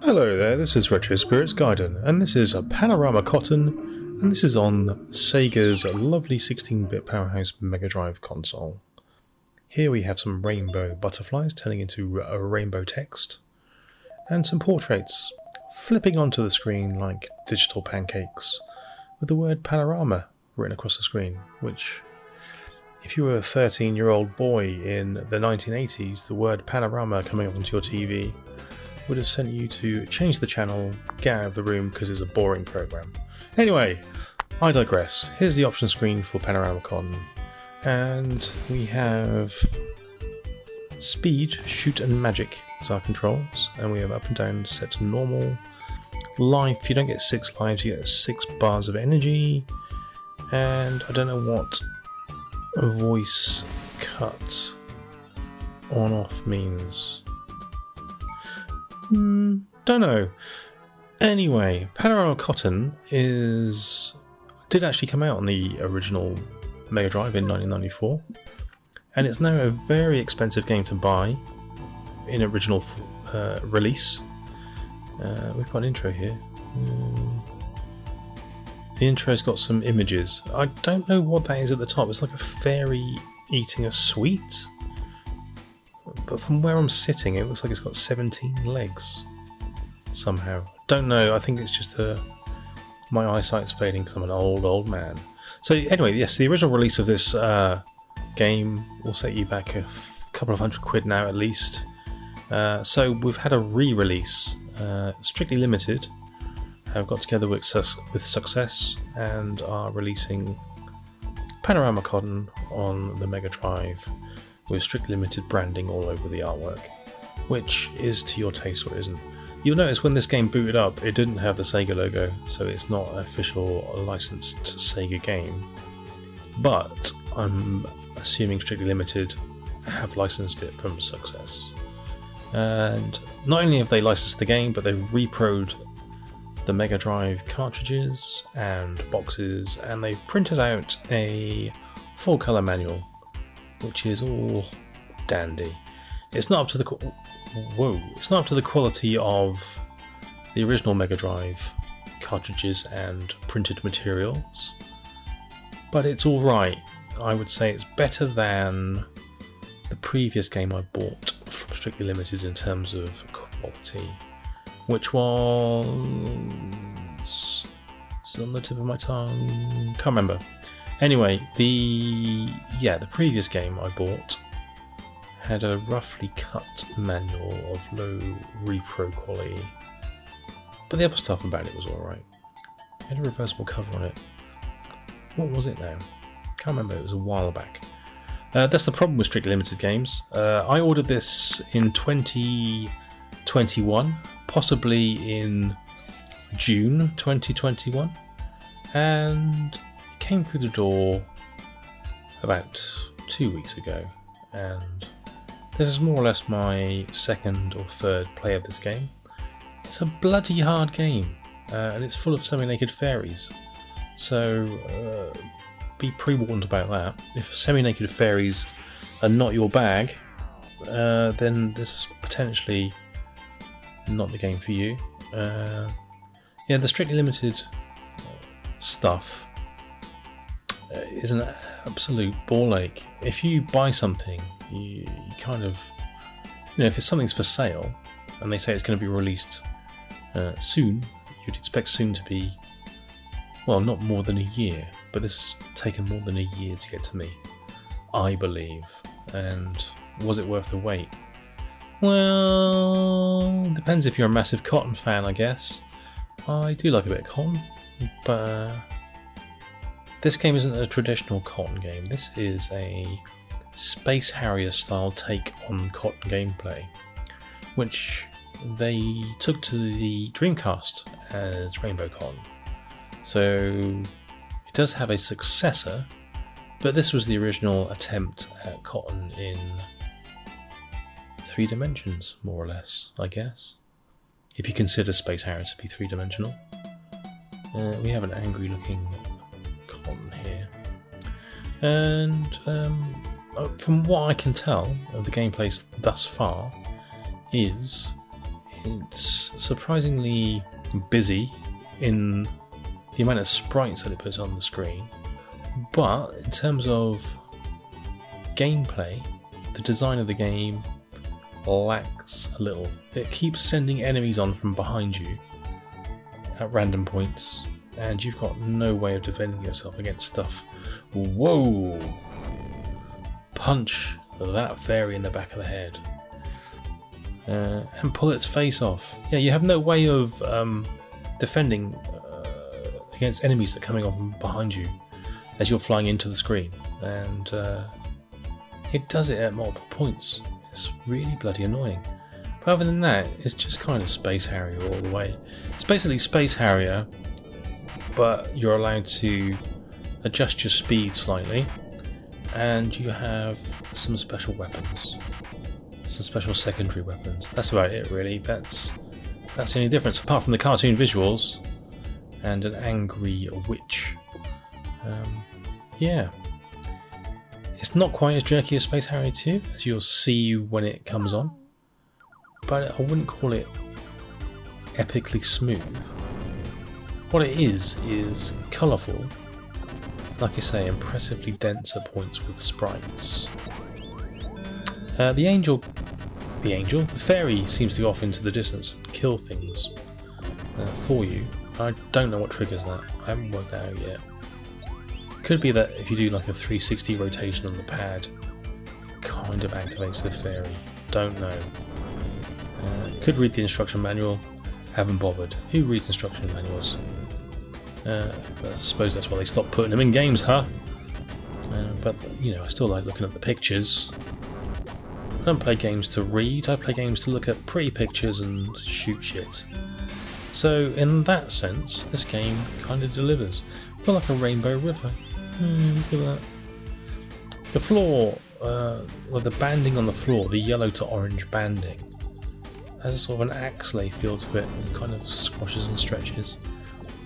Hello there, this is Retro Spirits Gaiden, and this is a Panorama Cotton, and this is on Sega's lovely 16-bit powerhouse Megadrive console. Here we have some rainbow butterflies turning into a rainbow text, and some portraits flipping onto the screen like digital pancakes, with the word Panorama written across the screen, which, if you were a 13-year-old boy in the 1980s, the word Panorama coming up onto your TV would have sent you to change the channel, get out of the room because it's a boring program. Anyway, I digress. Here's the option screen for Panorama Cotton, and we have speed, shoot and magic as our controls, and we have up and down set to normal. Life, you don't get 6 lives, you get 6 bars of energy, and I don't know what a voice cut on off means. Don't know. Anyway, Panorama Cotton did actually come out on the original Mega Drive in 1994, and it's now a very expensive game to buy in original release. We've got an intro here. The intro's got some images. I don't know what that is at the top. It's like a fairy eating a sweet. But from where I'm sitting, it looks like it's got 17 legs somehow. Don't know, I think it's just my eyesight's fading because I'm an old man. So anyway, yes, the original release of this game will set you back a couple of £100 now at least. So we've had a re-release, strictly limited, have got together with success and are releasing Panorama Cotton on the Mega Drive, with strictly limited branding all over the artwork, which is to your taste or isn't. You'll notice when this game booted up, it didn't have the Sega logo, so it's not an official licensed Sega game. But I'm assuming strictly limited have licensed it from Success. And not only have they licensed the game, but they've reproed the Mega Drive cartridges and boxes, and they've printed out a full colour manual, which is all dandy. It's not up to the quality of the original Mega Drive cartridges and printed materials, but it's all right. I would say it's better than the previous game I bought from Strictly Limited in terms of quality, which was it's on the tip of my tongue. Can't remember. Anyway, the previous game I bought had a roughly cut manual of low repro quality, but the other stuff about it was alright. It had a reversible cover on it. What was it now? Can't remember, it was a while back. That's the problem with Strictly Limited games. I ordered this in 2021, possibly in June 2021, and came through the door about 2 weeks ago, and this is more or less my second or third play of this game. It's a bloody hard game, and it's full of semi-naked fairies, so be pre-warned about that. If semi-naked fairies are not your bag, then this is potentially not the game for you. The Strictly Limited stuff is an absolute ball ache. If you buy something, you kind of, if something's for sale and they say it's going to be released soon, you'd expect soon to be, well, not more than a year, but this has taken more than a year to get to me, I believe. And was it worth the wait? Well, depends if you're a massive Cotton fan, I guess. I do like a bit of Cotton, but this game isn't a traditional Cotton game. This is a Space Harrier style take on Cotton gameplay, which they took to the Dreamcast as Rainbow Cotton. So it does have a successor, but this was the original attempt at Cotton in 3 dimensions, more or less, I guess. If you consider Space Harrier to be 3-dimensional. We have an angry looking Cotton here. And from what I can tell of the gameplay thus far, is it's surprisingly busy in the amount of sprites that it puts on the screen, but in terms of gameplay, the design of the game lacks a little. It keeps sending enemies on from behind you at random points, and you've got no way of defending yourself against stuff. Whoa! Punch that fairy in the back of the head. And pull its face off. Yeah, you have no way of defending against enemies that are coming on behind you as you're flying into the screen, and it does it at multiple points. It's really bloody annoying. But other than that, it's just kind of Space Harrier all the way. It's basically Space Harrier, but you're allowed to adjust your speed slightly, and you have some special weapons. Some special secondary weapons. That's about it, really. That's the only difference, apart from the cartoon visuals and an angry witch. Yeah. It's not quite as jerky as Space Harrier 2, as you'll see when it comes on, but I wouldn't call it epically smooth. What it is colourful, like I say, impressively dense at points with sprites. The fairy seems to go off into the distance and kill things for you. I don't know what triggers that. I haven't worked that out yet. Could be that if you do like a 360 rotation on the pad, it kind of activates the fairy. Don't know. Could read the instruction manual. Haven't bothered. Who reads instruction manuals? I suppose that's why they stopped putting them in games, huh? But you know, I still like looking at the pictures. I don't play games to read, I play games to look at pretty pictures and shoot shit. So in that sense, this game kind of delivers. Feel like a rainbow river. Look at that. The floor, or the banding on the floor, the yellow to orange banding, has a sort of an axe-lay feel to it, and kind of squashes and stretches.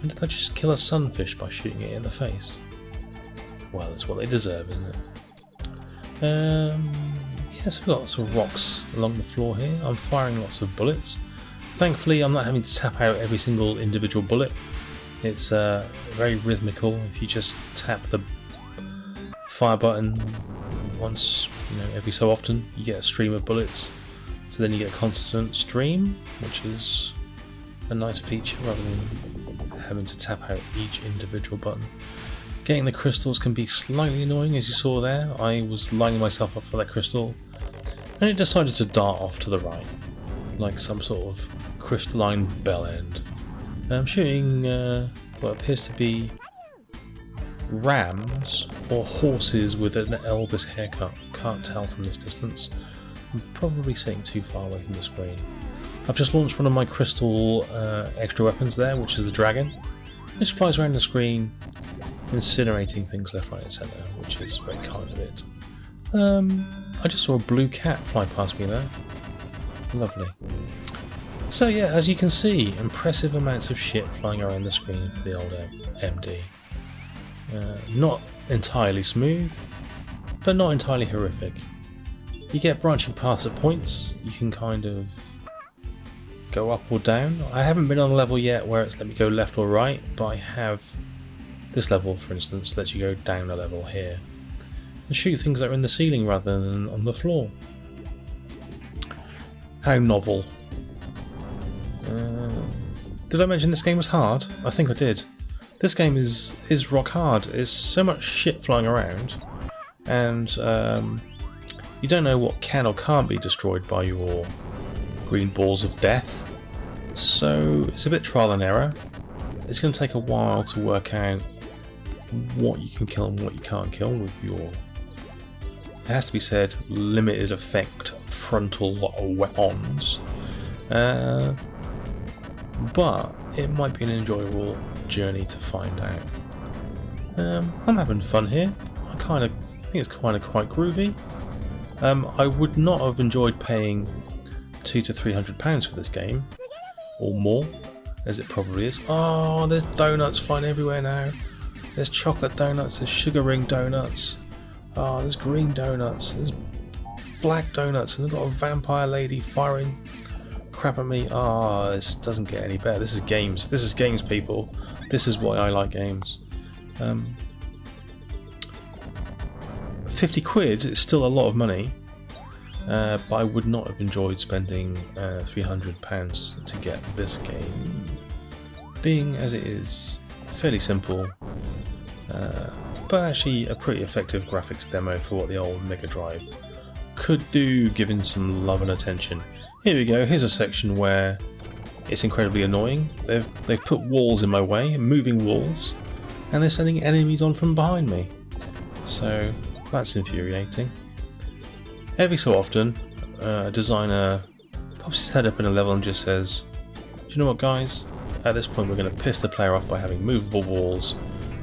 And did I just kill a sunfish by shooting it in the face? Well, that's what they deserve, isn't it? Yes, we've got lots of rocks along the floor here. I'm firing lots of bullets. Thankfully, I'm not having to tap out every single individual bullet. It's very rhythmical. If you just tap the fire button once, every so often, you get a stream of bullets. So then you get a constant stream, which is a nice feature rather than having to tap out each individual button. Getting the crystals can be slightly annoying, as you saw there. I was lining myself up for that crystal, and it decided to dart off to the right, like some sort of crystalline bell end. I'm shooting what appears to be rams or horses with an Elvis haircut. Can't tell from this distance. I'm probably sitting too far away from the screen. I've just launched one of my crystal extra weapons there, which is the dragon. It just flies around the screen, incinerating things left, right and centre, which is very kind of it. I just saw a blue cat fly past me there. Lovely. So yeah, as you can see, impressive amounts of shit flying around the screen for the old MD. Not entirely smooth, but not entirely horrific. You get branching paths at points. You can kind of go up or down. I haven't been on a level yet where it's let me go left or right, but I have. This level, for instance, lets you go down a level here and shoot things that are in the ceiling rather than on the floor. How novel. Did I mention this game was hard? I think I did. This game is rock hard. There's so much shit flying around, and you don't know what can or can't be destroyed by your green balls of death. So it's a bit trial and error. It's going to take a while to work out what you can kill and what you can't kill with your, it has to be said, limited effect frontal weapons. But it might be an enjoyable journey to find out. I'm having fun here. I think it's kind of quite groovy. I would not have enjoyed paying £200 to £300 for this game, or more, as it probably is. Oh, there's donuts flying everywhere now. There's chocolate donuts, there's sugar ring donuts. Oh, there's green donuts, there's black donuts, and they've got a vampire lady firing crap at me. Ah, this doesn't get any better. This is games. This is games, people. This is why I like games. 50 quid is still a lot of money, but I would not have enjoyed spending £300 to get this game, being as it is fairly simple, but actually a pretty effective graphics demo for what the old Megadrive could do, given some love and attention. Here we go. Here's a section where it's incredibly annoying. They've put walls in my way, moving walls, and they're sending enemies on from behind me. So that's infuriating. Every so often, a designer pops his head up in a level and just says, "Do you know what, guys? At this point, we're going to piss the player off by having movable walls,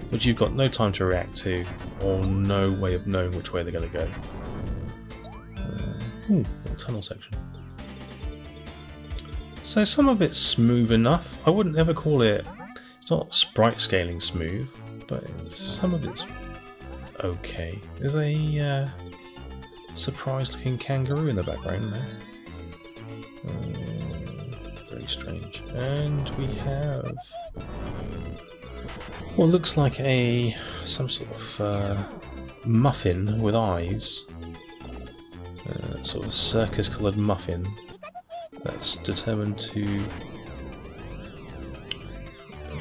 which you've got no time to react to, or no way of knowing which way they're going to go." Ooh, little tunnel section. So some of it's smooth enough. I wouldn't ever call it. It's not sprite scaling smooth, but some of it's okay. There's a surprised-looking kangaroo in the background there. Very strange. And we have what looks like some sort of muffin with eyes. Sort of circus-coloured muffin that's determined to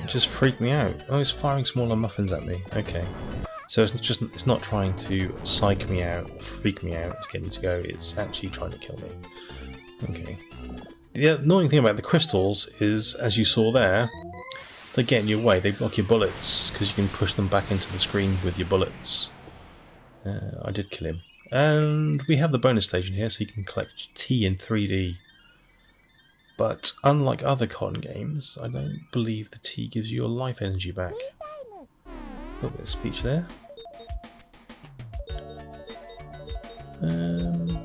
just freak me out. Oh, it's firing smaller muffins at me. Okay. So it's not trying to psych me out, or freak me out to get me to go, it's actually trying to kill me. Okay. The annoying thing about the crystals is, as you saw there, they get in your way, they block your bullets, because you can push them back into the screen with your bullets. I did kill him. And we have the bonus station here, so you can collect tea in 3D. But unlike other cotton games, I don't believe the tea gives you your life energy back. A little bit of speech there. The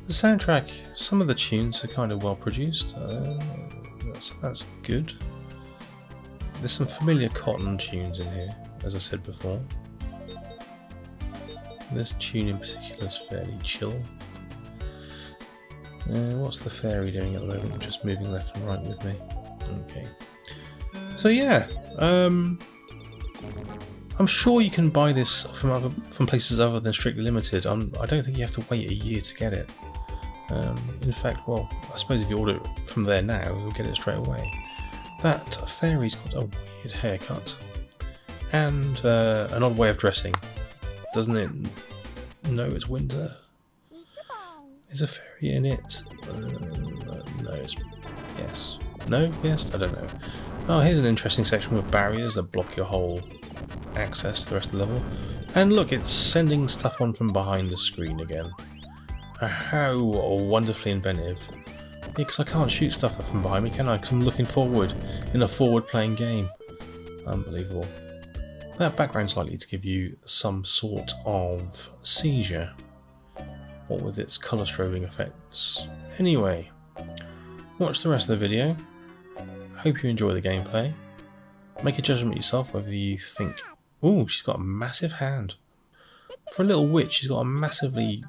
soundtrack, some of the tunes are kind of well produced. That's good. There's some familiar cotton tunes in here, as I said before. This tune in particular is fairly chill. What's the fairy doing at the moment? Just moving left and right with me. Okay. So yeah, I'm sure you can buy this from places other than Strictly Limited. I don't think you have to wait a year to get it. In fact, well, I suppose if you order it from there now, you'll get it straight away. That fairy's got a weird haircut and an odd way of dressing. Doesn't it know it's winter? Is a fairy in it? No, it's... Yes. No? Yes? I don't know. Oh, here's an interesting section with barriers that block your whole access to the rest of the level. And look, it's sending stuff on from behind the screen again. How wonderfully inventive. Yeah, because I can't shoot stuff from behind me, can I? Because I'm looking forward in a forward-playing game. Unbelievable. That background's likely to give you some sort of seizure, what with its colour strobing effects. Anyway, watch the rest of the video. Hope you enjoy the gameplay. Make a judgment yourself whether you think, ooh, she's got a massive hand. For a little witch, she's got a massively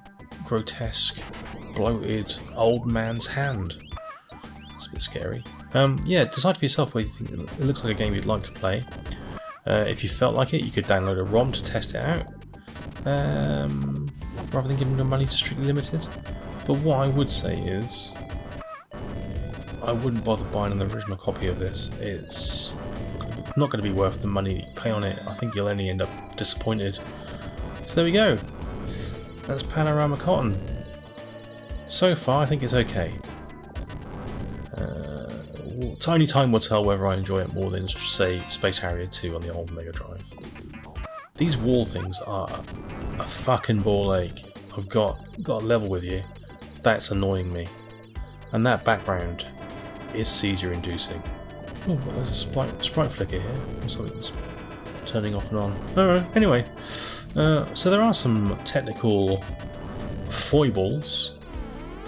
grotesque, bloated, old man's hand. It's a bit scary. Yeah, decide for yourself whether you think it looks like a game you'd like to play. If you felt like it, you could download a ROM to test it out, rather than giving the money to Strictly Limited. But what I would say is, I wouldn't bother buying an original copy of this. It's not going to be worth the money that you pay on it. I think you'll only end up disappointed. So there we go. That's Panorama Cotton. So far, I think it's okay. Tiny time will tell whether I enjoy it more than, say, Space Harrier 2 on the old Megadrive. These wall things are a fucking ball ache. I've got a level with you. That's annoying me. And that background is seizure-inducing. Oh, there's a sprite flicker here. Something's turning off and on. Alright, anyway. So there are some technical foibles,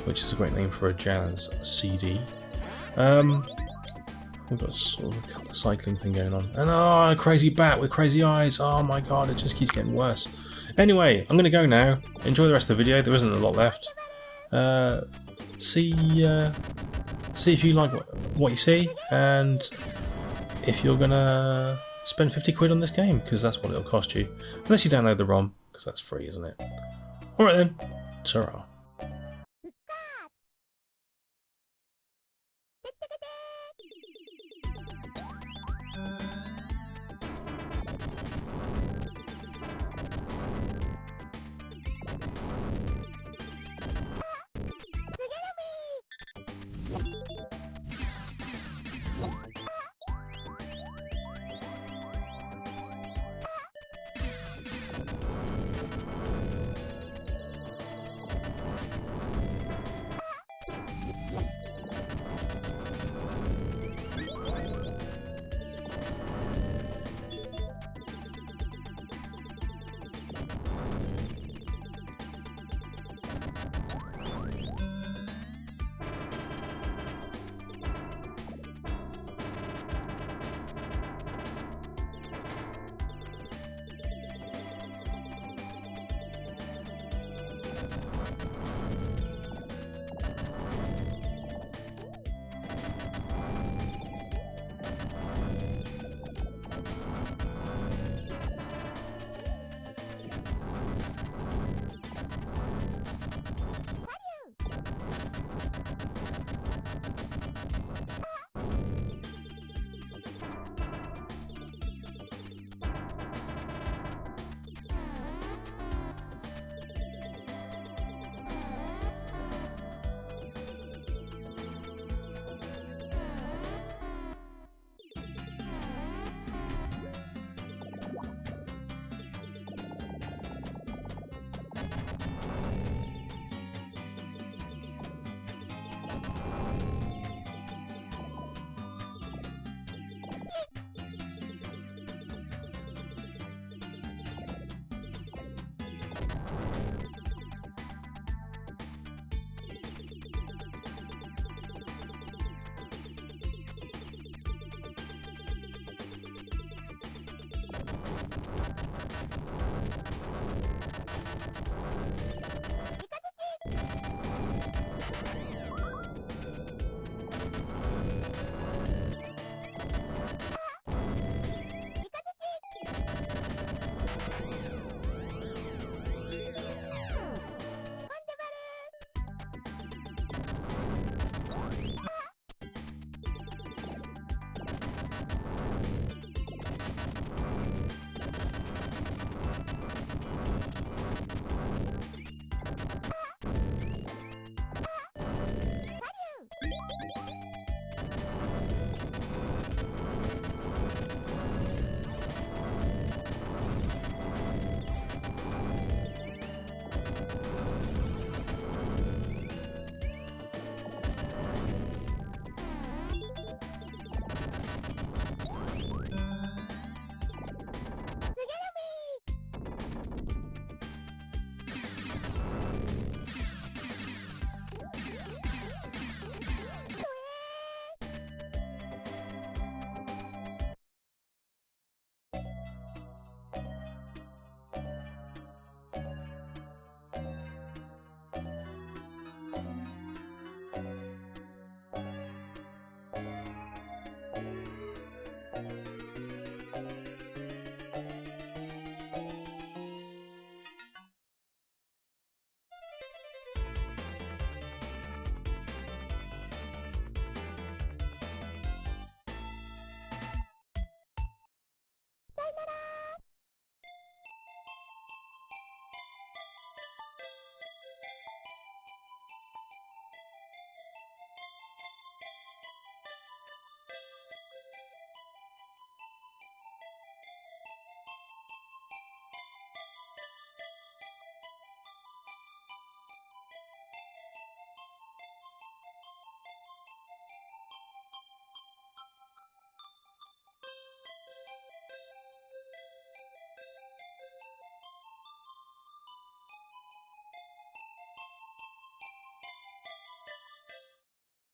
which is a great name for a jazz CD. We've got sort of a colour cycling thing going on. And a crazy bat with crazy eyes. Oh my god, it just keeps getting worse. Anyway, I'm going to go now. Enjoy the rest of the video. There isn't a lot left. see if you like what you see, and if you're gonna spend 50 quid on this game, because that's what it'll cost you, unless you download the ROM, because that's free, isn't it? Alright then, ta-ra.